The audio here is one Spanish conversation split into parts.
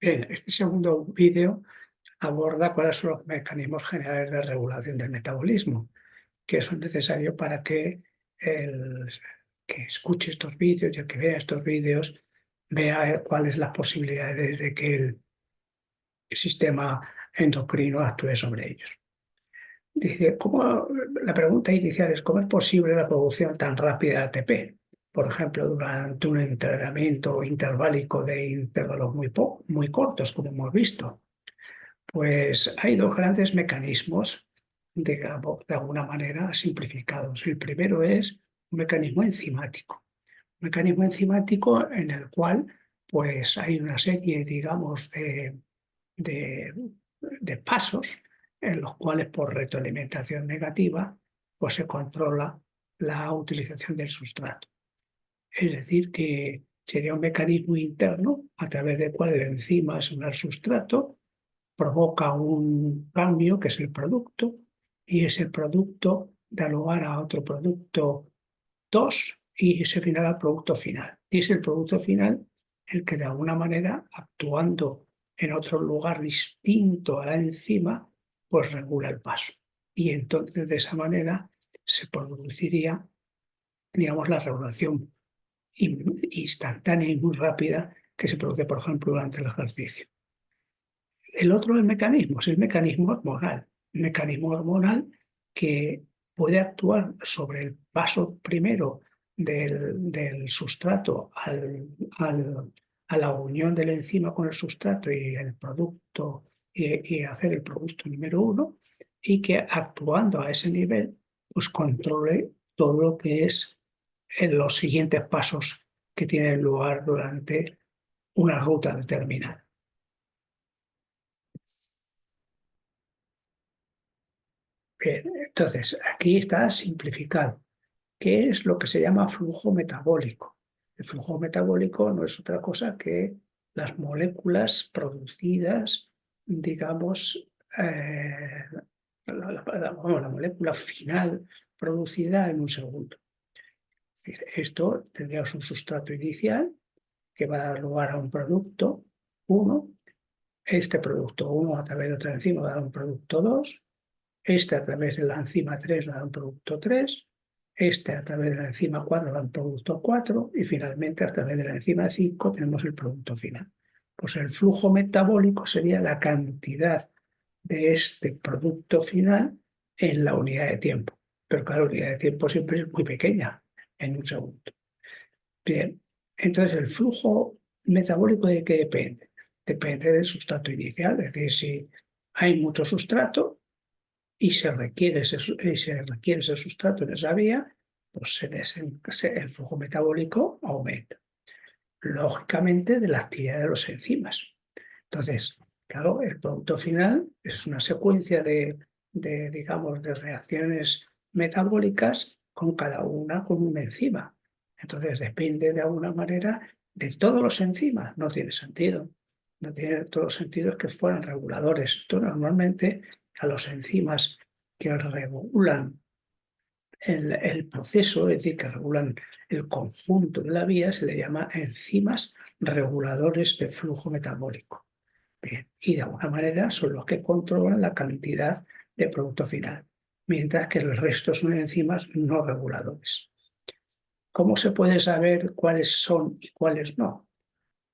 Bien, este segundo vídeo aborda cuáles son los mecanismos generales de regulación del metabolismo, que son necesarios para que el que escuche estos vídeos y el que vea estos vídeos vea cuáles las posibilidades de que el sistema endocrino actúe sobre ellos. Dice, la pregunta inicial es: ¿cómo es posible la producción tan rápida de ATP? Por ejemplo, durante un entrenamiento interválico de intervalos muy cortos, como hemos visto. Pues hay dos grandes mecanismos, digamos, de alguna manera simplificados. El primero es un mecanismo enzimático. Un mecanismo enzimático en el cual pues, hay una serie, digamos, de, de pasos en los cuales por retroalimentación negativa pues, se controla la utilización del sustrato. Es decir, que sería un mecanismo interno a través del cual el enzima asume el sustrato, provoca un cambio que es el producto, y ese producto da lugar a otro producto 2 y ese final al producto final. Y es el producto final el que de alguna manera, actuando en otro lugar distinto a la enzima, pues regula el paso. Y entonces de esa manera se produciría, digamos, la regulación instantánea y muy rápida que se produce, por ejemplo, durante el ejercicio. El otro mecanismo es el mecanismo hormonal. El mecanismo hormonal que puede actuar sobre el paso primero del sustrato a la unión de la enzima con el sustrato y el producto y hacer el producto número 1, y que actuando a ese nivel pues controle todo lo que es en los siguientes pasos que tienen lugar durante una ruta determinada. Bien, entonces, aquí está simplificado. ¿Qué es lo que se llama flujo metabólico? El flujo metabólico no es otra cosa que las moléculas producidas, digamos, la molécula final producida en un segundo. Es decir, esto tendríamos un sustrato inicial que va a dar lugar a un producto 1. Este producto 1 a través de otra enzima va a dar un producto 2. Este a través de la enzima 3 da un producto 3, este a través de la enzima 4 da un producto 4 y finalmente a través de la enzima 5 tenemos el producto final. Pues el flujo metabólico sería la cantidad de este producto final en la unidad de tiempo. Pero claro, la unidad de tiempo siempre es muy pequeña, en un segundo. Bien, entonces el flujo metabólico, ¿de qué depende? Depende del sustrato inicial, es decir, si hay mucho sustrato y se requiere ese sustrato en esa vía, pues el flujo metabólico aumenta. Lógicamente, de la actividad de los enzimas. Entonces, claro, el producto final es una secuencia digamos, de reacciones metabólicas con cada una con una enzima. Entonces, depende de alguna manera de todos los enzimas. No tiene sentido. No tiene todos los sentidos que fueran reguladores. Esto normalmente a los enzimas que regulan el proceso, es decir, que regulan el conjunto de la vía, se le llama enzimas reguladores de flujo metabólico. Bien, y de alguna manera son los que controlan la cantidad de producto final, mientras que el resto son enzimas no reguladores. ¿Cómo se puede saber cuáles son y cuáles no?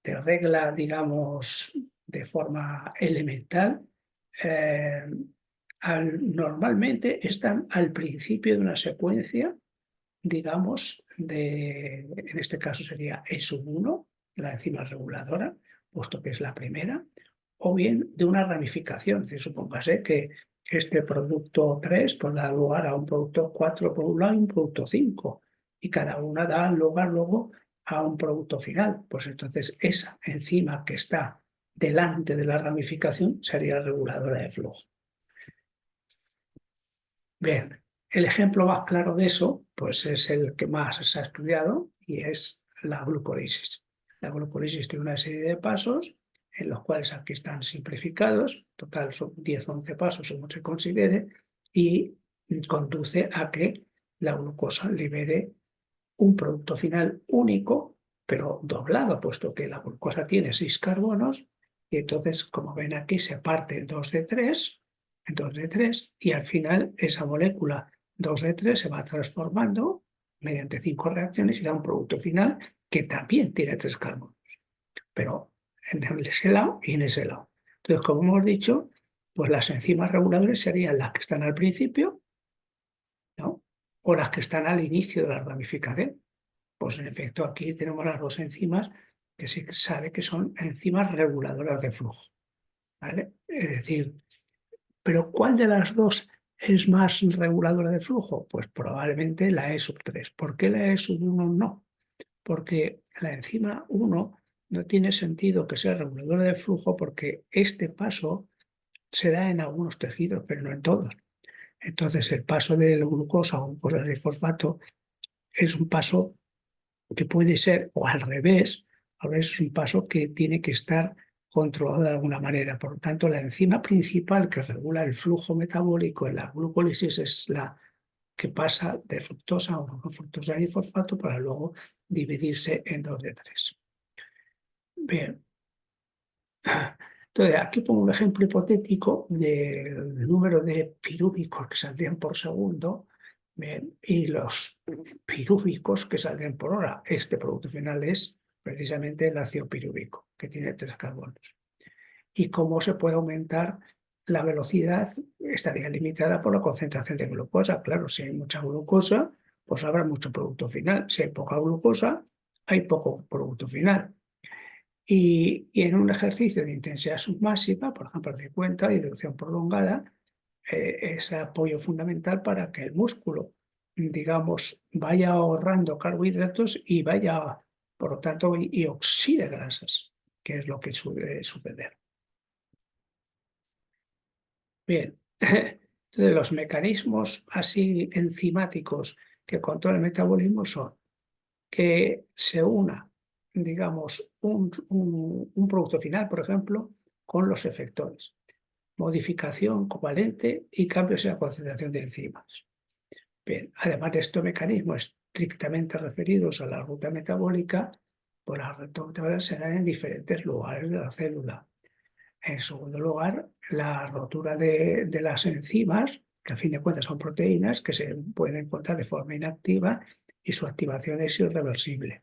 De regla, digamos, de forma elemental, normalmente están al principio de una secuencia, digamos, en este caso sería E1, la enzima reguladora, puesto que es la primera, o bien de una ramificación. Es decir, supóngase que este producto 3 pues, da lugar a un producto 4 por un lado y un producto 5, y cada una da lugar luego a un producto final. Pues entonces esa enzima que está delante de la ramificación sería reguladora de flujo. Bien, el ejemplo más claro de eso pues es el que más se ha estudiado y es la glucólisis. La glucólisis tiene una serie de pasos en los cuales aquí están simplificados, total son 10 o 11 pasos según se considere, y conduce a que la glucosa libere un producto final único, pero doblado, puesto que la glucosa tiene 6 carbonos Y entonces, como ven aquí, se parte en 2 de 3, y al final esa molécula 2 de 3 se va transformando mediante 5 reacciones y da un producto final que también tiene 3 carbonos, pero en ese lado y en ese lado. Entonces, como hemos dicho, pues las enzimas reguladoras serían las que están al principio, ¿no? O las que están al inicio de la ramificación. Pues en efecto aquí tenemos las dos enzimas que se sabe que son enzimas reguladoras de flujo, ¿vale? Es decir, ¿pero cuál de las dos es más reguladora de flujo? Pues probablemente la E3. ¿Por qué la E1 no? Porque la enzima 1 no tiene sentido que sea reguladora de flujo porque este paso se da en algunos tejidos, pero no en todos. Entonces el paso de la glucosa o glucosa de fosfato es un paso que puede ser, o al revés, a veces es un paso que tiene que estar controlado de alguna manera. Por lo tanto, la enzima principal que regula el flujo metabólico en la glucólisis es la que pasa de fructosa a no fructosa y fosfato para luego dividirse en 2 de 3. Bien. Entonces, aquí pongo un ejemplo hipotético del número de pirúvicos que saldrían por segundo, bien, y los pirúvicos que saldrían por hora. Este producto final es precisamente el ácido pirúvico, que tiene 3 carbonos. Y cómo se puede aumentar la velocidad estaría limitada por la concentración de glucosa. Claro, si hay mucha glucosa, pues habrá mucho producto final. Si hay poca glucosa, hay poco producto final. Y en un ejercicio de intensidad submáxima, por ejemplo, 50 de duración prolongada, es apoyo fundamental para que el músculo, digamos, vaya ahorrando carbohidratos y vaya, por lo tanto, y oxide grasas, que es lo que suele suceder. Bien, entonces los mecanismos así enzimáticos que controlan el metabolismo son que se una, digamos, un producto final, por ejemplo, con los efectores. Modificación covalente y cambios en la concentración de enzimas. Bien, además de estos mecanismos estrictamente referidos a la ruta metabólica, pues las rutas metabólicas serán en diferentes lugares de la célula. En segundo lugar, la rotura de las enzimas, que a fin de cuentas son proteínas que se pueden encontrar de forma inactiva y su activación es irreversible.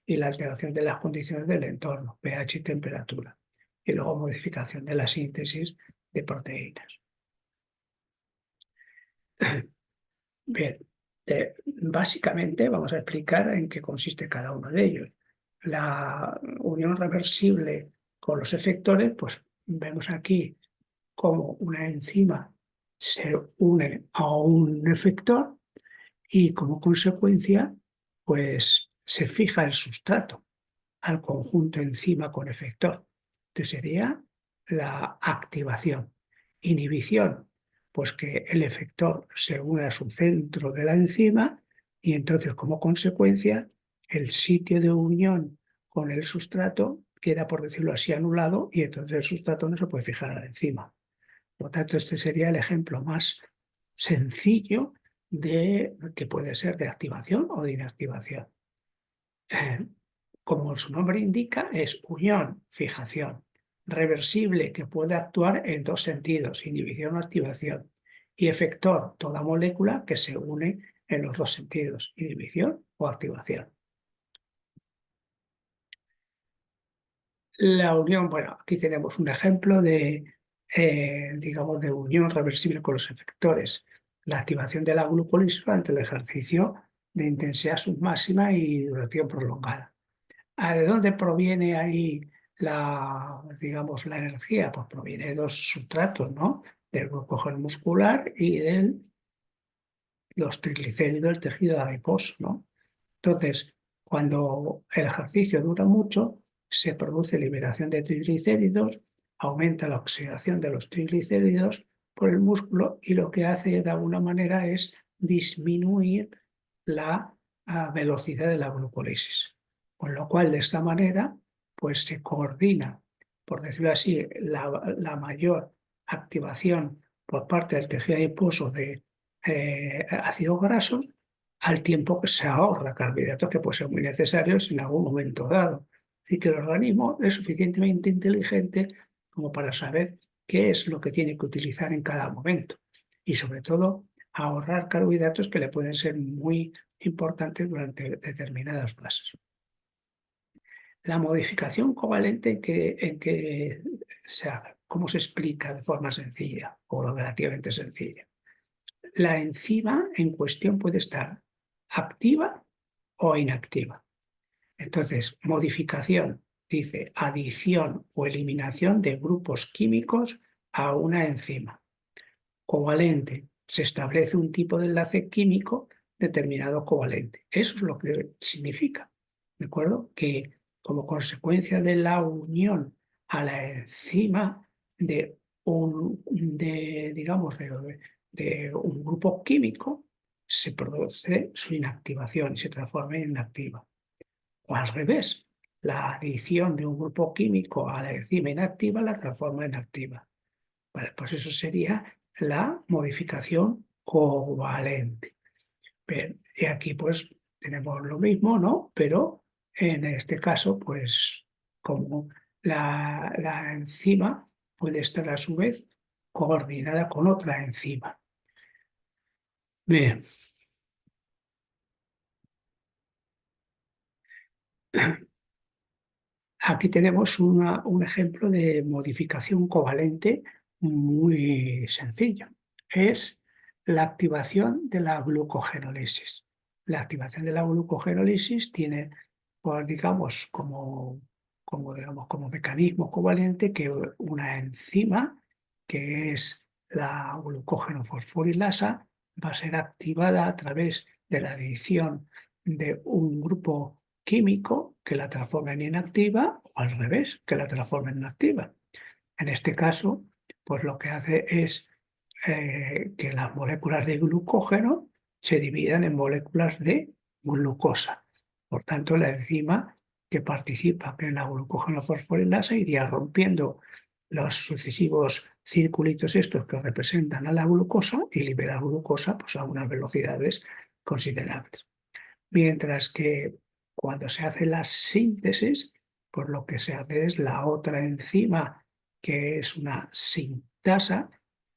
Y la alteración de las condiciones del entorno, pH y temperatura. Y luego modificación de la síntesis de proteínas. Bien, básicamente vamos a explicar en qué consiste cada uno de ellos. La unión reversible con los efectores, pues vemos aquí cómo una enzima se une a un efector y como consecuencia, pues se fija el sustrato al conjunto enzima con efector. Este sería la activación. Inhibición, pues que el efector se une a su centro de la enzima y entonces como consecuencia el sitio de unión con el sustrato queda, por decirlo así, anulado y entonces el sustrato no se puede fijar a la enzima. Por lo tanto, este sería el ejemplo más sencillo de que puede ser de activación o de inactivación. Como su nombre indica, es unión, fijación, reversible que puede actuar en dos sentidos, inhibición o activación, y efector, toda molécula que se une en los dos sentidos, inhibición o activación. La unión, bueno, aquí tenemos un ejemplo de, digamos, de unión reversible con los efectores. La activación de la glucólisis durante el ejercicio de intensidad submáxima y duración prolongada. ¿De dónde proviene ahí digamos, la energía? Pues proviene de dos sustratos, ¿no? Del glucógeno muscular y de los triglicéridos del tejido adiposo, ¿no? Entonces, cuando el ejercicio dura mucho, se produce liberación de triglicéridos, aumenta la oxidación de los triglicéridos por el músculo y lo que hace de alguna manera es disminuir la velocidad de la glucólisis. Con lo cual, de esta manera, pues se coordina, por decirlo así, la mayor activación por parte del tejido adiposo de ácidos grasos al tiempo que se ahorra carbohidratos que pueden ser muy necesarios en algún momento dado. Es decir, que el organismo es suficientemente inteligente como para saber qué es lo que tiene que utilizar en cada momento y sobre todo ahorrar carbohidratos que le pueden ser muy importantes durante determinadas fases. La modificación covalente o sea, ¿cómo se explica de forma sencilla o relativamente sencilla? La enzima en cuestión puede estar activa o inactiva. Entonces, modificación dice adición o eliminación de grupos químicos a una enzima. Covalente, se establece un tipo de enlace químico determinado covalente. Eso es lo que significa, ¿de acuerdo? Que como consecuencia de la unión a la enzima digamos, de un grupo químico, se produce su inactivación y se transforma en inactiva. O al revés, la adición de un grupo químico a la enzima inactiva la transforma en activa. Vale, pues eso sería la modificación covalente. Bien, y aquí pues tenemos lo mismo, ¿no? Pero en este caso, pues como la enzima puede estar a su vez coordinada con otra enzima. Bien, aquí tenemos un ejemplo de modificación covalente muy sencillo. Es la activación de la glucogenólisis. La activación de la glucogenólisis tiene, pues, digamos, como mecanismo covalente que una enzima, que es la glucógeno-fosforilasa, va a ser activada a través de la adición de un grupo químico que la transforma en inactiva o al revés, que la transforma en activa. En este caso, pues lo que hace es que las moléculas de glucógeno se dividan en moléculas de glucosa. Por tanto, la enzima que participa en la glucógeno fosforilasa iría rompiendo los sucesivos circulitos estos que representan a la glucosa y libera glucosa pues, a unas velocidades considerables. Mientras que cuando se hace la síntesis, pues lo que se hace es la otra enzima, que es una sintasa,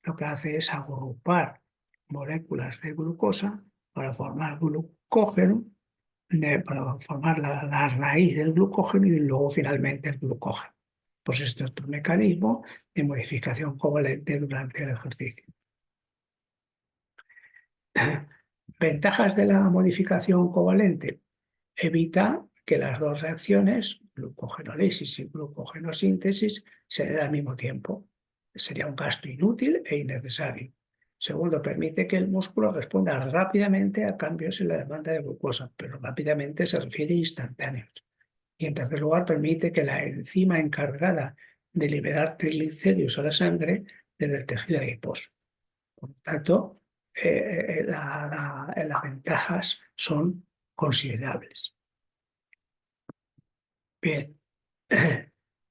lo que hace es agrupar moléculas de glucosa para formar glucógeno, para formar la raíz del glucógeno y luego finalmente el glucógeno. Pues este es otro mecanismo de modificación covalente durante el ejercicio. Ventajas de la modificación covalente. Evita que las dos reacciones, glucogenólisis y glucogenosíntesis, se den al mismo tiempo. Sería un gasto inútil e innecesario. Segundo, permite que el músculo responda rápidamente a cambios en la demanda de glucosa, pero rápidamente se refiere a instantáneos. Y en tercer lugar, permite que la enzima encargada de liberar triglicéridos a la sangre desde el tejido adiposo. Por lo tanto, las ventajas son considerables. Bien,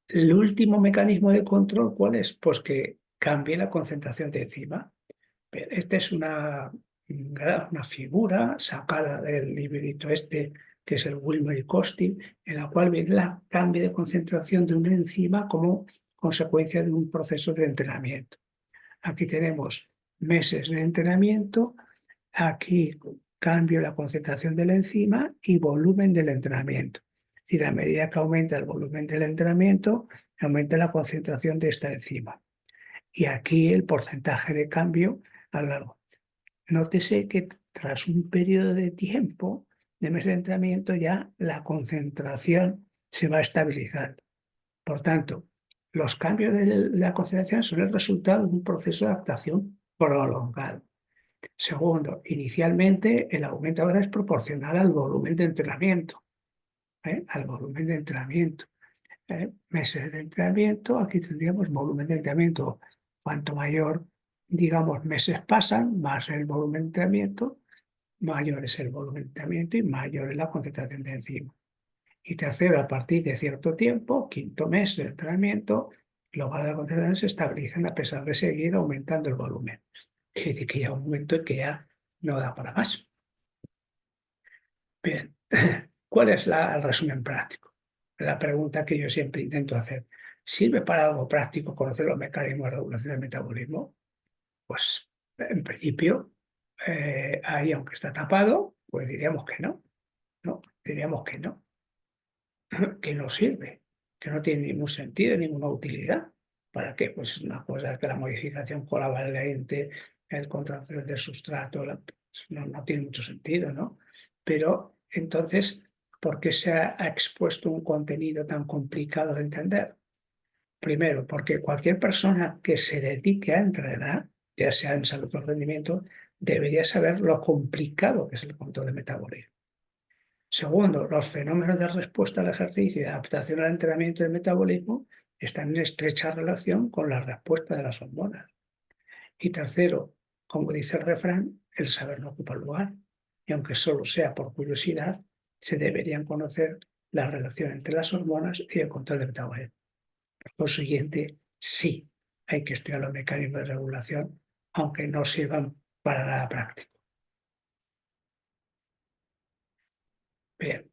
el último mecanismo de control, ¿cuál es? Pues que cambie la concentración de enzima. Bien, esta es una figura sacada del librito este, que es el Wilmer y Costi, en la cual viene el cambio de concentración de una enzima como consecuencia de un proceso de entrenamiento. Aquí tenemos meses de entrenamiento, aquí cambio la concentración de la enzima y volumen del entrenamiento. Es decir, a medida que aumenta el volumen del entrenamiento, aumenta la concentración de esta enzima. Y aquí el porcentaje de cambio a lo largo. Nótese que tras un periodo de tiempo, de mes de entrenamiento, ya la concentración se va estabilizando. Por tanto, los cambios de la concentración son el resultado de un proceso de adaptación prolongado. Segundo, inicialmente el aumento ahora es proporcional al volumen de entrenamiento. Al volumen de entrenamiento. Meses de entrenamiento, aquí tendríamos volumen de entrenamiento. Cuanto mayor, digamos, meses pasan, más el volumen de entrenamiento, mayor es el volumen de entrenamiento y mayor es la concentración de enzima. Y tercero, a partir de cierto tiempo, quinto mes de entrenamiento, los valores de concentración se estabilizan a pesar de seguir aumentando el volumen. Es decir, que llega un momento en que ya no da para más. Bien, ¿cuál es el resumen práctico? La pregunta que yo siempre intento hacer. ¿Sirve para algo práctico conocer los mecanismos de regulación del metabolismo? Pues en principio, ahí aunque está tapado, pues diríamos que no, ¿no? Diríamos que no, que no sirve, que no tiene ningún sentido, ninguna utilidad. ¿Para qué? Pues una cosa es que la modificación covalente, el contracción del sustrato, pues no tiene mucho sentido, ¿no? Pero entonces, ¿por qué se ha expuesto un contenido tan complicado de entender? Primero, porque cualquier persona que se dedique a entrenar, ya sea en salud o rendimiento, debería saber lo complicado que es el control de metabolismo. Segundo, los fenómenos de respuesta al ejercicio y de adaptación al entrenamiento y al metabolismo están en estrecha relación con la respuesta de las hormonas. Y tercero, como dice el refrán, el saber no ocupa lugar. Y aunque solo sea por curiosidad, se deberían conocer la relación entre las hormonas y el control del metabolismo. Por consiguiente, sí, hay que estudiar los mecanismos de regulación, aunque no sirvan para nada práctico. Bien.